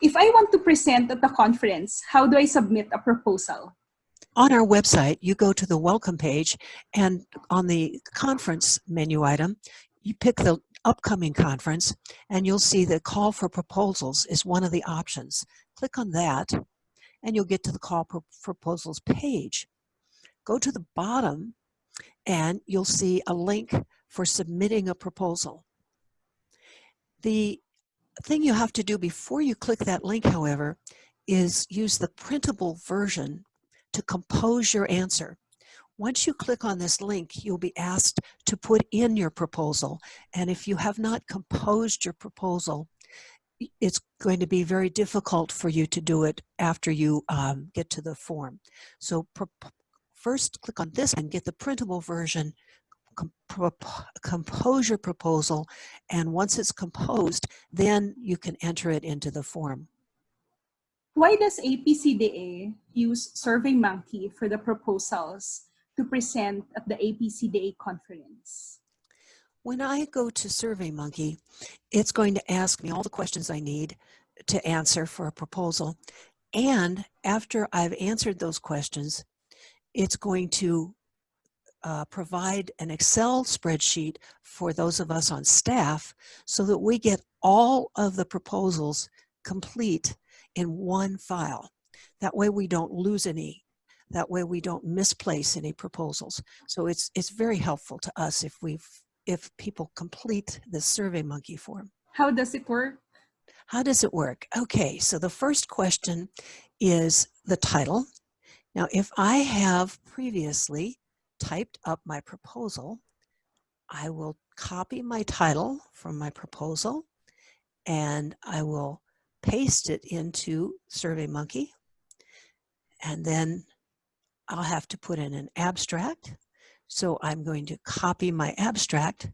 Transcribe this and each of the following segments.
If I want to present at the conference, how do I submit a proposal? On our website, you go to the welcome page, and on the conference menu item, you pick the upcoming conference, and you'll see the call for proposals is one of the options. Click on that, and you'll get to the call for proposals page. Go to the bottom, and you'll see a link for submitting a proposal. The thing you have to do before you click that link, however, is use the printable version to compose your answer. Once you click on this link, you'll be asked to put in your proposal. And if you have not composed your proposal, it's going to be very difficult for you to do it after you get to the form. So first click on this and get the printable version, compose your proposal, and once it's composed, then you can enter it into the form. Why does APCDA use SurveyMonkey for the proposals to present at the APCDA conference? When I go to SurveyMonkey, it's going to ask me all the questions I need to answer for a proposal. And after I've answered those questions, it's going to provide an Excel spreadsheet for those of us on staff so that we get all of the proposals complete in one file. That way we don't lose any. That way we don't misplace any proposals. So it's very helpful to us if people complete the SurveyMonkey form. How does it work? How does it work? Okay, so the first question is the title. Now, if I have previously typed up my proposal, I will copy my title from my proposal and I will paste it into SurveyMonkey, and then I'll have to put in an abstract. So I'm going to copy my abstract.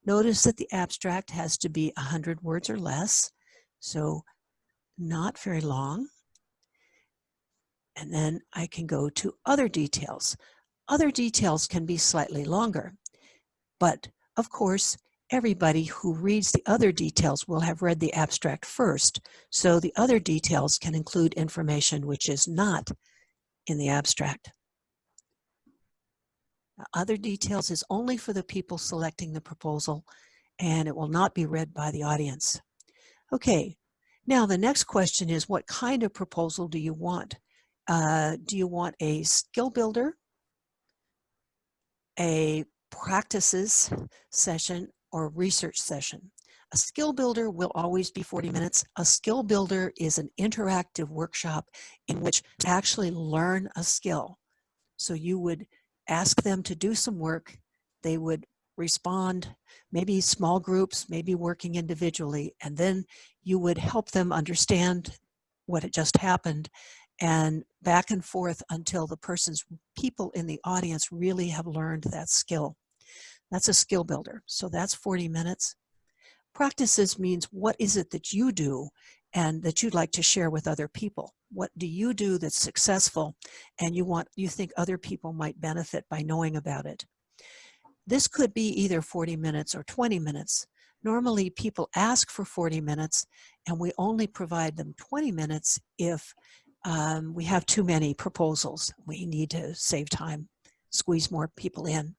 Notice that the abstract has to be 100 words or less, so not very long. And then I can go to other details. Other details can be slightly longer, but of course, everybody who reads the other details will have read the abstract first, so the other details can include information which is not in the abstract. Now, other details is only for the people selecting the proposal, and it will not be read by the audience. Okay, now the next question is, what kind of proposal do you want? Do you want a skill builder, a practices session, or research session? A skill builder will always be 40 minutes. A skill builder is an interactive workshop in which to actually learn a skill. So you would ask them to do some work. They would respond, maybe small groups, maybe working individually, and then you would help them understand what had just happened, and back and forth until the people in the audience really have learned that skill. That's a skill builder. So that's 40 minutes. Practices means what is it that you do and that you'd like to share with other people? What do you do that's successful and you think other people might benefit by knowing about it? This could be either 40 minutes or 20 minutes. Normally people ask for 40 minutes and we only provide them 20 minutes if we have too many proposals. We need to save time, squeeze more people in.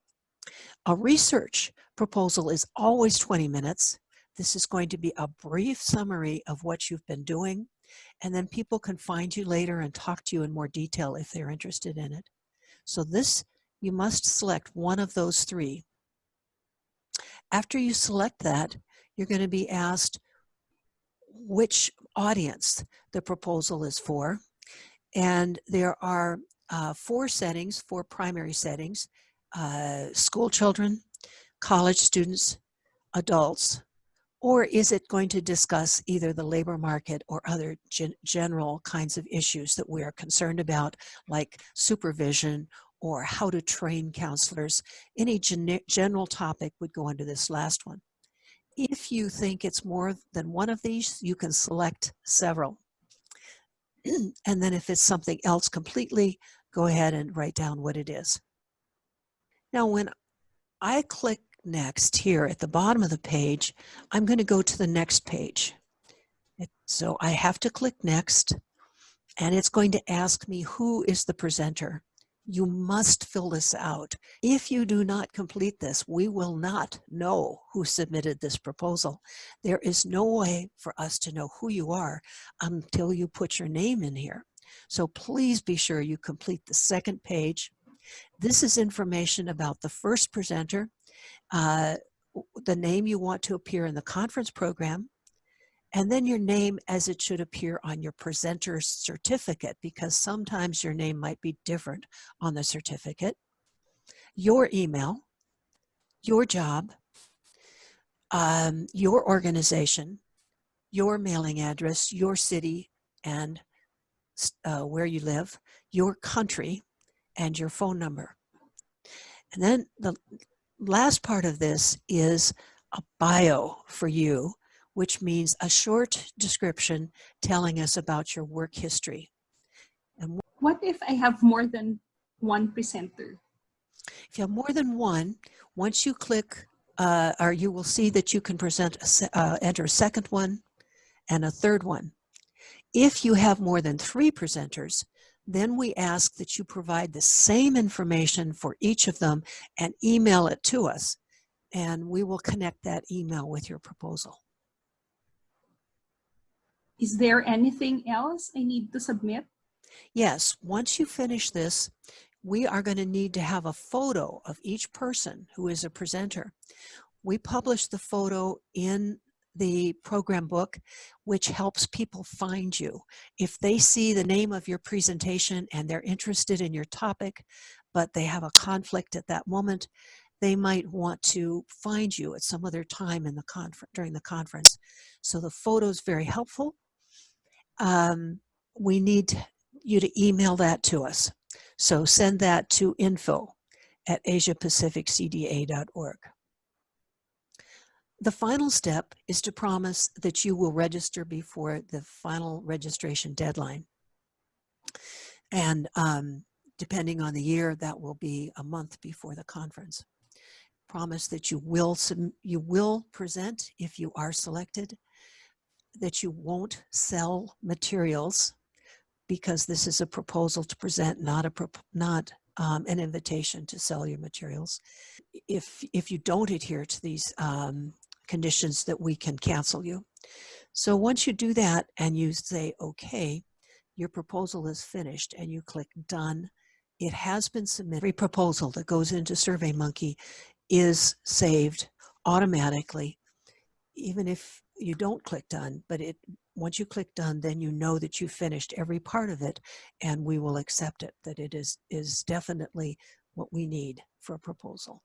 A research proposal is always 20 minutes. This is going to be a brief summary of what you've been doing, and then people can find you later and talk to you in more detail if they're interested in it. So you must select one of those three. After you select that, you're going to be asked which audience the proposal is for, and there are four primary settings: school children, college students, adults, or is it going to discuss either the labor market or other general kinds of issues that we are concerned about, like supervision or how to train counselors? Any general topic would go into this last one. If you think it's more than one of these, you can select several. And then if it's something else completely, go ahead and write down what it is. Now, when I click next here at the bottom of the page, I'm going to go to the next page. So I have to click next, and it's going to ask me who is the presenter. You must fill this out. If you do not complete this, we will not know who submitted this proposal. There is no way for us to know who you are until you put your name in here. So please be sure you complete the second page. This is information about the first presenter, the name you want to appear in the conference program, and then your name as it should appear on your presenter's certificate, because sometimes your name might be different on the certificate, your email, your job, your organization, your mailing address, your city and where you live, your country, and your phone number. And then the last part of this is a bio for you, which means a short description telling us about your work history. And What if I have more than one presenter? if you have more than one, once you click, or you will see that you can enter a second one and a third one. If you have more than 3 presenters, then we ask that you provide the same information for each of them and email it to us, and we will connect that email with your proposal. Is there anything else I need to submit? Yes, once you finish this, we are going to need to have a photo of each person who is a presenter. We publish the photo in the program book, which helps people find you. If they see the name of your presentation and they're interested in your topic, but they have a conflict at that moment, they might want to find you at some other time in the during the conference. So the photo is very helpful. We need you to email that to us. So send that to info@asiapacificcda.org. The final step is to promise that you will register before the final registration deadline. And depending on the year, that will be a month before the conference. Promise that you will present if you are selected, that you won't sell materials, because this is a proposal to present, not an invitation to sell your materials. If you don't adhere to these conditions, that we can cancel you. So once you do that and you say, okay, your proposal is finished, and you click done, it has been submitted. Every proposal that goes into SurveyMonkey is saved automatically, even if you don't click done, but once you click done, then you know that you finished every part of it, and we will accept it, that it is definitely what we need for a proposal.